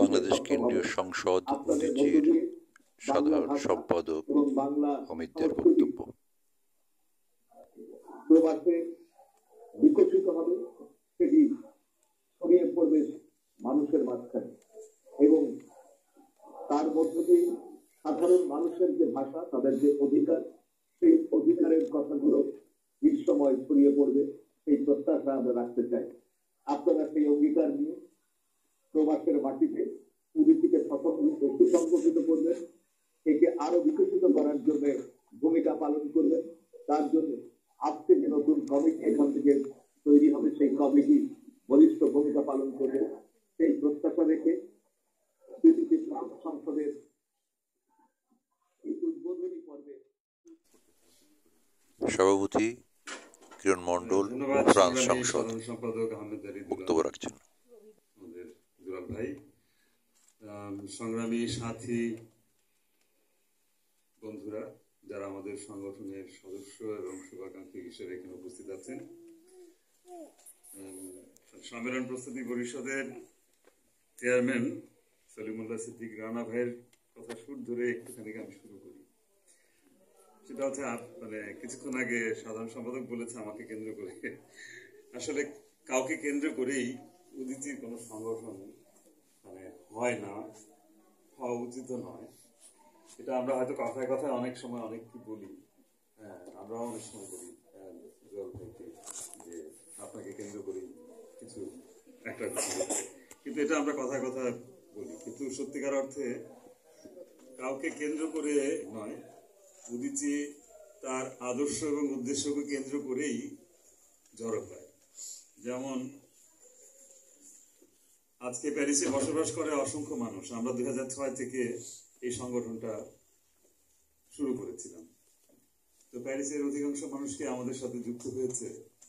বাংলাদেশ কেন্দ্রীয় সংসদ উদীচীর সাধারণ সম্পাদক অমিতদের বক্তব্য। প্রবাসে বিকশিত হবে, সেটি ছড়িয়ে পড়বে মানুষের মাঝখানে এবং তার মধ্য দিয়ে সাধারণ মানুষের যে ভাষা, তাদের যে অধিকার, সেই অধিকারের কথাগুলো বিশ্বময় ছড়িয়ে পড়বে, সেই প্রত্যাশা আমরা রাখতে চাই। আপনারা সেই অঙ্গীকার নিয়ে প্রবাসের মাটিতে উদীচীকে সুসংগঠিত করবেন, একে আরো বিকশিত করার জন্য ভূমিকা পালন করবেন। তার জন্য আজকে যে নতুন কমিটি এখান থেকে তৈরি হবে, সেই কমিটি বলিষ্ঠ ভূমিকা পালন করবে, সেই প্রত্যাশা রেখে সংসদের উদ্বোধনী পর্বে সভাপতি কিরণ মন্ডল ফ্রান্স সংসদ সম্পাদক আহমেদ বক্তব্য রাখছেন। আমাদের দুলাল ভাই, সংগ্রামী সাথী বন্ধুরা, যারা আমাদের সংগঠনের সদস্য এবং শুভাকাঙ্ক্ষী হিসেবে এখানে উপস্থিত আছেন, সম্মেলন প্রস্তুতি পরিষদের চেয়ারম্যান সলিমুল্লাহ সিদ্দিক রানা ভাইয়ের কথা সুর ধরে একটুখানি আমি শুরু করি। সেটা হচ্ছে, মানে কিছুক্ষণ আগে সাধারণ সম্পাদক বলেছে আমাকে কেন্দ্র করে, আসলে কাউকে কেন্দ্র করেই উদীচীর কোনো সংগঠন মানে হয় না, হওয়া উচিত নয়। এটা আমরা হয়তো কথায় কথায় অনেক সময় অনেক কি বলি, আমরাও অনেক সময় বলি যে আপনাকে কেন্দ্র করেই কিছু একটা, কিন্তু এটা আমরা কথায় কথায় বলি, কিন্তু সত্যিকার অর্থে কাউকে কেন্দ্র করে নয়, উদীচী তার আদর্শ এবং উদ্দেশ্যকে কেন্দ্র করেই জড়ো হয়। যেমন আজকে প্যারিসে বসবাস করে অসংখ্য মানুষ। আমরা 2006 থেকে এই সংগঠনটা শুরু করেছিলাম। তো প্যারিসের অধিকাংশ মানুষকে আমাদের সাথে যুক্ত হয়েছে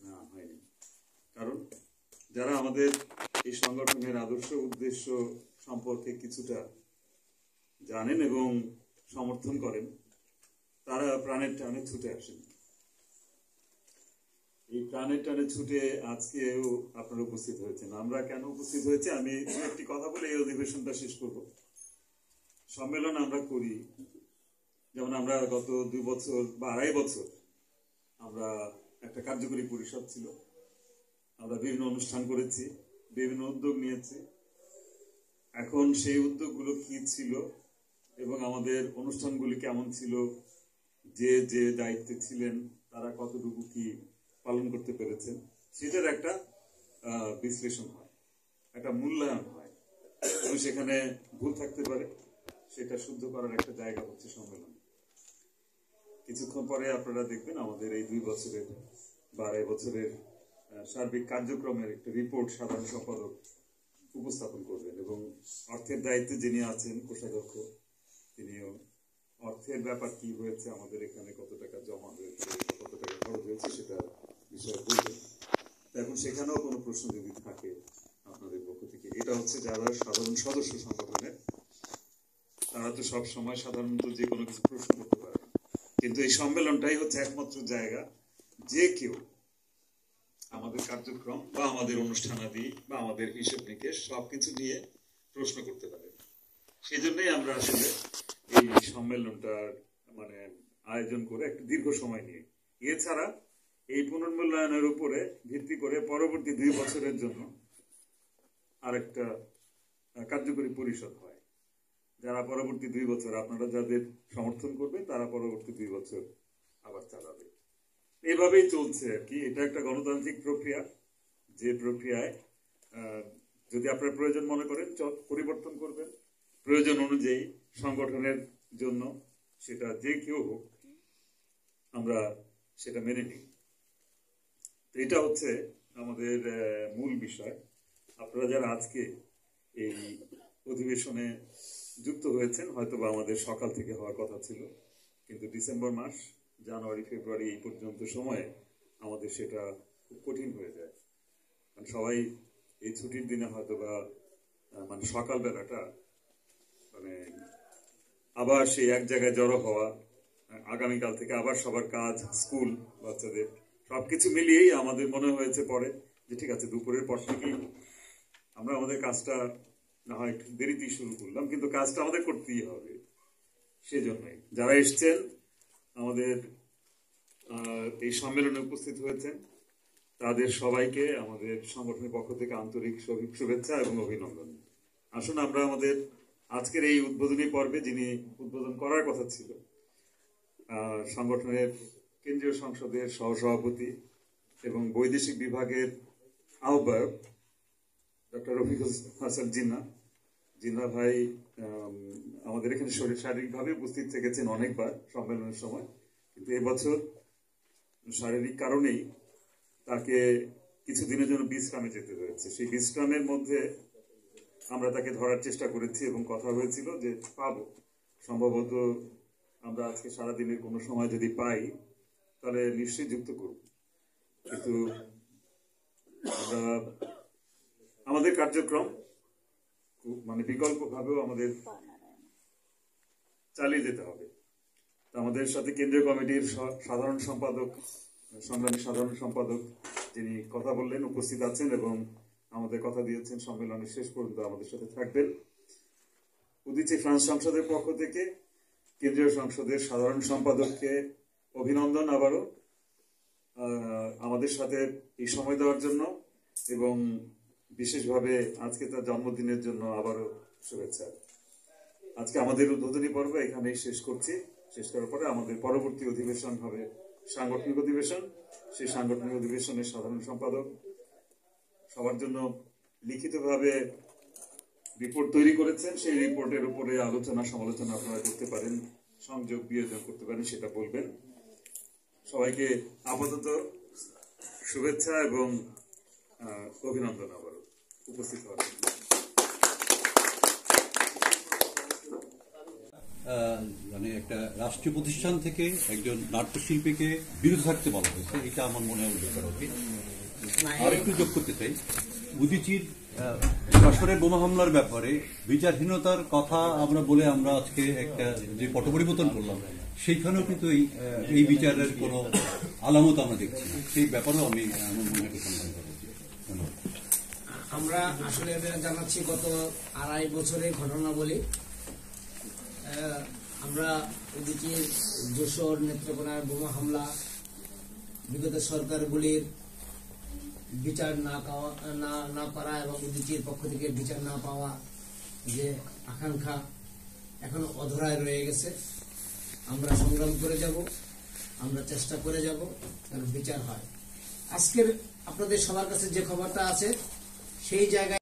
না, হয়নি। কারণ যারা আমাদের এই সংগঠনের আদর্শ উদ্দেশ্য সম্পর্কে কিছুটা জানেন এবং সমর্থন করেন, তারা প্রাণের টানে ছুটে আসেন। এই প্রাণের টানে ছুটে আজকেও আপনারা উপস্থিত হয়েছেন। আমরা কেন উপস্থিত হয়েছি আমি একটি কথা বলে এই অধিবেশনটা শেষ করব। সম্মেলন আমরা করি, যেমন আমরা গত 2 বছর বা 2.5 বছর আমরা একটা কার্যকরী পরিষদ ছিল, আমরা বিভিন্ন অনুষ্ঠান করেছি, বিভিন্ন উদ্যোগ নিয়েছি। এখন সেই উদ্যোগগুলো কি ছিল এবং আমাদের অনুষ্ঠানগুলি কেমন ছিল, যে যে দায়িত্বে ছিলেন তারা কতটুকু কি পালন করতে পেরেছেন, সেটার একটা বিশ্লেষণ হয়, একটা মূল্যায়ন হয়, এবং সেখানে ভুল থাকতে পারে, সেটা শুদ্ধ করার একটা জায়গা হচ্ছে সম্মেলন। কিছুক্ষণ পরে আপনারা দেখবেন আমাদের এই 2 বছরের বা 2.5 বছরের সার্বিক কার্যক্রমের একটা রিপোর্ট সাধারণ সম্পাদক উপস্থাপন করবেন, এবং অর্থের দায়িত্বে যিনি আছেন কোষাধ্যক্ষ, তিনিও অর্থের ব্যাপার কি হয়েছে, আমাদের এখানে কত টাকা জমা হয়েছে, কত টাকা খরচ হয়েছে, সেটা বিষয়ে বলবেন। এখন সেখানেও কোনো প্রশ্ন যদি থাকে আপনাদের পক্ষ থেকে, এটা হচ্ছে যারা সাধারণ সদস্য সংগঠনের, তারা তো সব সময় সাধারণত যে কোনো কিছু প্রশ্ন করতে পারে, কিন্তু এই সম্মেলনটাই হচ্ছে একমাত্র জায়গা যে কেউ আমাদের কার্যক্রম বা আমাদের অনুষ্ঠানাদি বা আমাদের হিসেব নিকেশ সবকিছু নিয়ে প্রশ্ন করতে পারে। সেই জন্যই আমরা আসলে এই সম্মেলনটার মানে আয়োজন করে একটা দীর্ঘ সময় নিয়ে, এছাড়া এই পুনর্মূল্যায়নের উপরে ভিত্তি করে পরবর্তী 2 বছরের জন্য আরেকটা কার্যকরী পরিষদ হয়, যারা পরবর্তী 2 বছর আপনারা যাদের সমর্থন করবে তারা পরবর্তী 2 বছর আবার চালাবে। এভাবেই চলছে আর কি। এটা একটা গণতান্ত্রিক প্রক্রিয়া, যে প্রক্রিয়ায় যদি আপনার প্রয়োজন মনে করেন পরিবর্তন করবেন, প্রয়োজন অনুযায়ী সংগঠনের জন্য সেটা যে কেউ হোক আমরা সেটা মেনে নিই। এটা হচ্ছে আমাদের মূল বিষয়। আপনারা যারা আজকে এই অধিবেশনে যুক্ত হয়েছেন, হয়তো বা আমাদের সকাল থেকে হওয়ার কথা ছিল, কিন্তু ডিসেম্বর মাস, জানুয়ারি ফেব্রুয়ারি এই পর্যন্ত সময়ে আমাদের সেটা খুব কঠিন হয়ে যায়। কারণ সবাই এই ছুটির দিনে হয়তো বা মানে সকালবেলাটা মানে আবার সেই এক জায়গায় জড়ো হওয়া, আগামীকাল থেকে আবার সবার কাজ, স্কুল, বাচ্চাদের সবকিছু মিলিয়েই আমাদের মনে হয়েছে পরে যে ঠিক আছে দুপুরের পর থেকেই আমরা আমাদের কাজটা না হয় একটু দেরিতেই শুরু করলাম, কিন্তু কাজটা আমাদের করতেই হবে। সেজন্যই যারা এসছেন আমাদের এই সম্মেলনে উপস্থিত হয়েছেন তাদের সবাইকে আমাদের সংগঠনের পক্ষ থেকে আন্তরিক শুভেচ্ছা এবং অভিনন্দন। আসুন আমরা আমাদের আজকের এই উদ্বোধনী পর্বে যিনি উদ্বোধন করার কথা ছিল, সংগঠনের কেন্দ্রীয় সংসদের সহসভাপতি এবং বৈদেশিক বিভাগের আহ্বায়ক ডক্টর রফিকুল হাসান জিন্না ভাই আমাদের এখানে শারীরিকভাবে উপস্থিত থেকেছেন অনেকবার সম্মেলনের সময়, কিন্তু এবছর শারীরিক কারণেই তাকে কিছুদিনের জন্য বিশ্রামে যেতে হয়েছে। সেই বিশ্রামের মধ্যে আমরা তাকে ধরার চেষ্টা করেছি এবং কথা হয়েছিল যে পাবো, সম্ভবত আমরা আজকে সারাদিনের কোনো সময় যদি পাই তাহলে নিশ্চয়ই যুক্ত করব। কিন্তু আমরা আমাদের কার্যক্রম মানে বিকল্পভাবেও আমাদের চালিয়ে যেতে হবে। আমাদের সাথে কেন্দ্রীয় কমিটির সাধারণ সম্পাদক, সংগ্রামী সাধারণ সম্পাদক যিনি কথা বললেন উপস্থিত আছেন এবং আমাদের কথা দিয়েছেন সম্মেলনের শেষ পর্যন্ত আমাদের সাথে থাকবেন। উদীচী ফ্রান্স সংসদের পক্ষ থেকে কেন্দ্রীয় সংসদের সাধারণ সম্পাদককে অভিনন্দন আবারও আমাদের সাথে এই সময় দেওয়ার জন্য এবং বিশেষভাবে আজকে তার জন্মদিনের জন্য আবারও শুভেচ্ছা। আজকে আমাদের উদ্বোধনী পর্ব এখানেই শেষ করছি। শেষ করার পরে আমাদের পরবর্তী অধিবেশন হবে সাংগঠনিক অধিবেশন। সেই সাংগঠনিক অধিবেশনের সাধারণ সম্পাদক সবার জন্য লিখিতভাবে রিপোর্ট তৈরি করেছেন। সেই রিপোর্টের উপরে আলোচনা সমালোচনা আপনারা করতে পারেন, সংযোগ বিয়োজন করতে পারেন, সেটা বলবেন। সবাইকে আপাতত শুভেচ্ছা এবং অভিনন্দন আবারও উপস্থিত হওয়ার জন্য। মানে একটা রাষ্ট্রীয় প্রতিষ্ঠান থেকে একজন নাট্যশিল্পীকে বিরত থাকতে বলা হয়েছে, এটা আমার মনে হয় উল্লেখ করা উচিত। আর একটু যোগ করতে চাই, উদীচীর যশোরে বোমা হামলার ব্যাপারে বিচারহীনতার কথা আমরা বলে আমরা আজকে একটা যে পট পরিবর্তন করলাম, সেইখানেও কিন্তু এই বিচারের কোনো আলামত আমরা দেখছি না। সেই ব্যাপারেও আমি আমার মনে হয় সন্ধান করছি। ধন্যবাদ। আমরা আসলে জানাচ্ছি গত 2.5 বছরের ঘটনা বলি। আমরা উদীচীর যশোর নেত্রকোনার বোমা হামলা, বিগত সরকারগুলির বিচার না করা এবং উদীচীর পক্ষ থেকে বিচার না পাওয়া যে আকাঙ্ক্ষা এখনো অধরায় রয়ে গেছে। আমরা সংগ্রাম করে যাব, আমরা চেষ্টা করে যাব যেন বিচার হয়। আজকের আপনাদের সবার কাছে যে খবরটা আছে সেই জায়গায়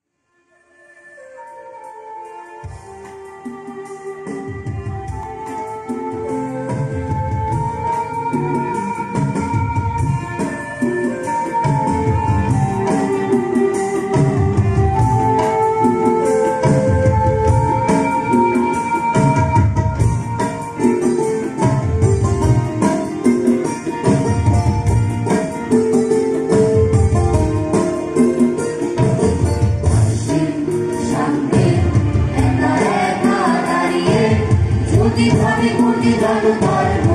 ভাবে কোটি জনতার